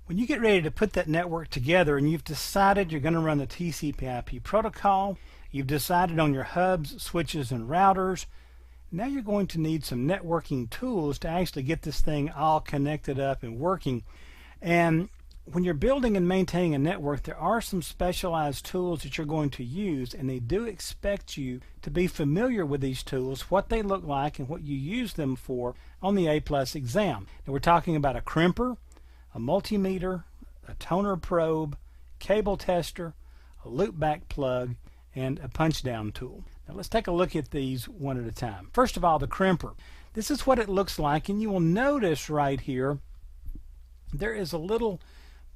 When you get ready to put that network together and you've decided you're going to run the TCP/IP protocol, you've decided on your hubs, switches, and routers, now you're going to need some networking tools to actually get this thing all connected up and working. And when you're building and maintaining a network, there are some specialized tools that you're going to use, and they do expect you to be familiar with these tools, what they look like, and what you use them for on the A+ exam. Now we're talking about a crimper, a multimeter, a toner probe, cable tester, a loopback plug, and a punch down tool. Now let's take a look at these one at a time. First of all, the crimper. This is what it looks like, and you will notice right here there is a little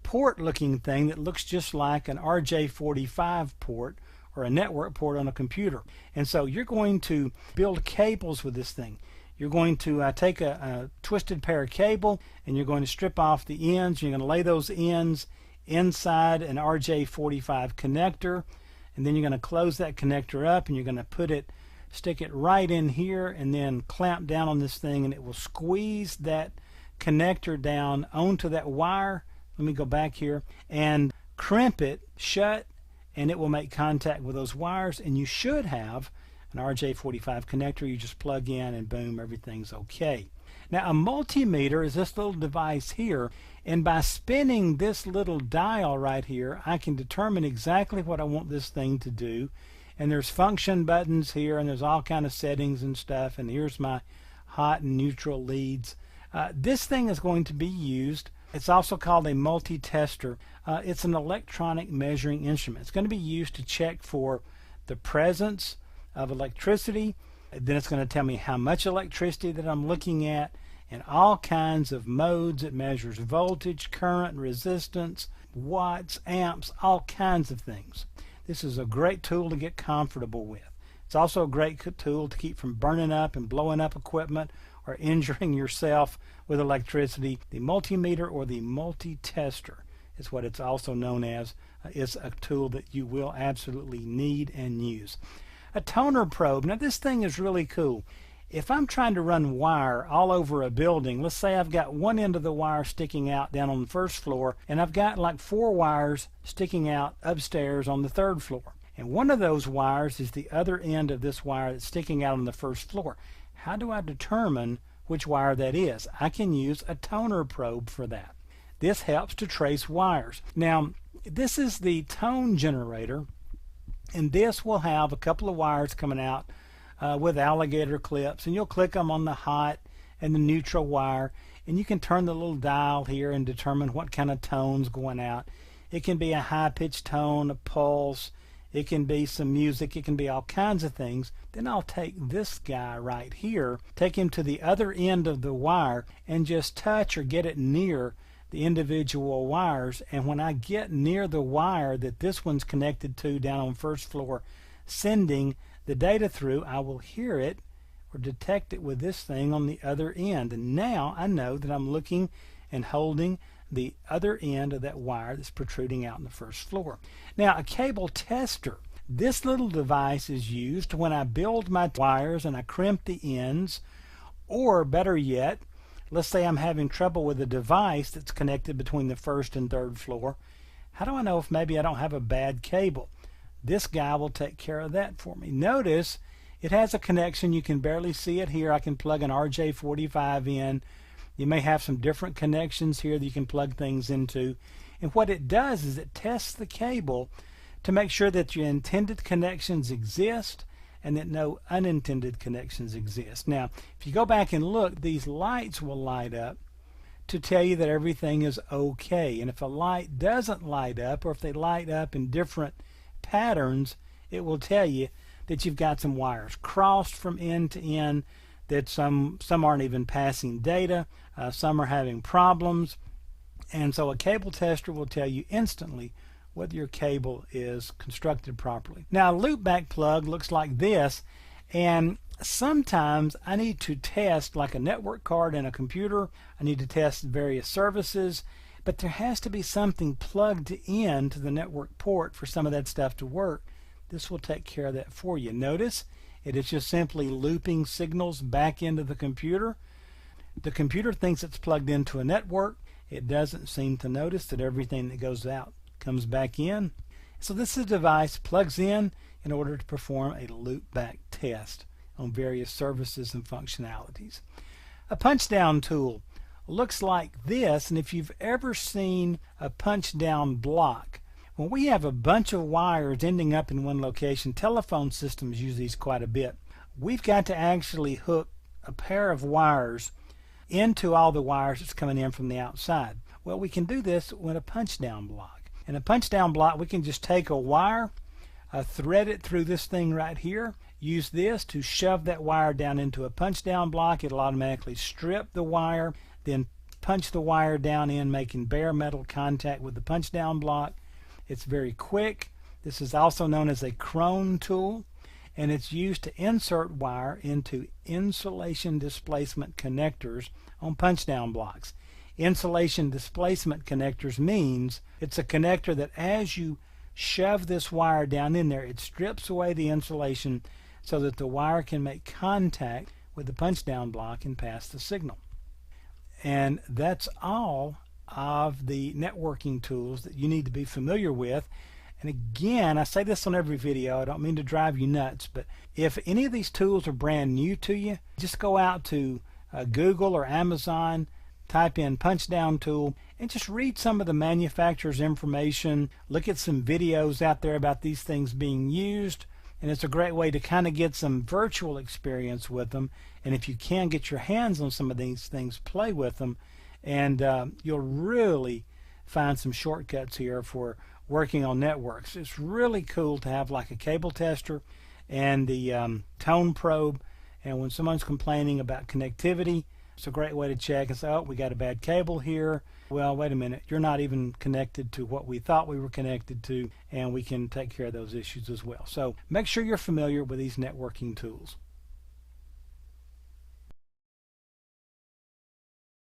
port looking thing that looks just like an RJ45 port or a network port on a computer. And so you're going to build cables with this thing. You're going to take a twisted pair of cable, and you're going to strip off the ends. You're going to lay those ends inside an RJ45 connector, and then you're going to close that connector up, and you're going to stick it right in here, and then clamp down on this thing, and it will squeeze that connector down onto that wire. Let me go back here and crimp it shut, and it will make contact with those wires, and you should have an RJ45 connector. You just plug in and boom, everything's okay. Now a multimeter is this little device here, and by spinning this little dial right here, I can determine exactly what I want this thing to do. And there's function buttons here, and there's all kind of settings and stuff, and here's my hot and neutral leads. This thing is going to be used. It's also called a multi-tester. It's an electronic measuring instrument. It's going to be used to check for the presence of electricity. Then it's going to tell me how much electricity that I'm looking at, and all kinds of modes. It measures voltage, current, resistance, watts, amps, all kinds of things. This is a great tool to get comfortable with. It's also a great tool to keep from burning up and blowing up equipment or injuring yourself with electricity. The multimeter, or the multi-tester, is what it's also known as, is a tool that you will absolutely need and use. A toner probe. Now this thing is really cool. If I'm trying to run wire all over a building, let's say I've got one end of the wire sticking out down on the first floor, and I've got like 4 wires sticking out upstairs on the 3rd floor. And one of those wires is the other end of this wire that's sticking out on the 1st floor. How do I determine which wire that is? I can use a toner probe for that. This helps to trace wires. Now, this is the tone generator, and this will have a couple of wires coming out with alligator clips, and you'll click them on the hot and the neutral wire, and you can turn the little dial here and determine what kind of tone's going out. It can be a high-pitched tone, a pulse, it can be some music, it can be all kinds of things. Then I'll take this guy right here, take him to the other end of the wire, and just touch or get it near the individual wires. And when I get near the wire that this one's connected to down on 1st floor, sending the data through, I will hear it or detect it with this thing on the other end. And now I know that I'm looking and holding the other end of that wire that's protruding out in the 1st floor. Now a cable tester. This little device is used when I build my wires and I crimp the ends, or better yet, let's say I'm having trouble with a device that's connected between the 1st and 3rd floor. How do I know if maybe I don't have a bad cable? This guy will take care of that for me. Notice it has a connection. You can barely see it here. I can plug an RJ45 in. You may have some different connections here that you can plug things into. And what it does is it tests the cable to make sure that your intended connections exist and that no unintended connections exist. Now, if you go back and look, these lights will light up to tell you that everything is okay. And if a light doesn't light up, or if they light up in different patterns, it will tell you that you've got some wires crossed from end to end, that some aren't even passing data, some are having problems. And so a cable tester will tell you instantly whether your cable is constructed properly. Now a loopback plug looks like this, and sometimes I need to test, like a network card in a computer, I need to test various services, but there has to be something plugged in to the network port for some of that stuff to work. This will take care of that for you. Notice it is just simply looping signals back into the computer. The computer thinks it's plugged into a network. It doesn't seem to notice that everything that goes out comes back in. So this device plugs in order to perform a loopback test on various services and functionalities. A punch down tool looks like this, and if you've ever seen a punch down block, when we have a bunch of wires ending up in one location, telephone systems use these quite a bit. We've got to actually hook a pair of wires into all the wires that's coming in from the outside. Well, we can do this with a punch down block. In a punch down block, we can just take a wire, thread it through this thing right here, use this to shove that wire down into a punch down block. It'll automatically strip the wire, then punch the wire down in, making bare metal contact with the punch down block. It's very quick. This is also known as a Krone tool, and it's used to insert wire into insulation displacement connectors on punch down blocks. Insulation displacement connectors means it's a connector that as you shove this wire down in there, it strips away the insulation so that the wire can make contact with the punch down block and pass the signal. And that's all of the networking tools that you need to be familiar with. And again, I say this on every video, I don't mean to drive you nuts, but if any of these tools are brand new to you, just go out to Google or Amazon, type in punch down tool, and just read some of the manufacturer's information, look at some videos out there about these things being used, and it's a great way to kind of get some virtual experience with them. And if you can get your hands on some of these things, play with them, and you'll really find some shortcuts here for working on networks. It's really cool to have like a cable tester and the tone probe, and when someone's complaining about connectivity, it's a great way to check and say, oh, we got a bad cable here. Well, wait a minute, you're not even connected to what we thought we were connected to, and we can take care of those issues as well. So make sure you're familiar with these networking tools.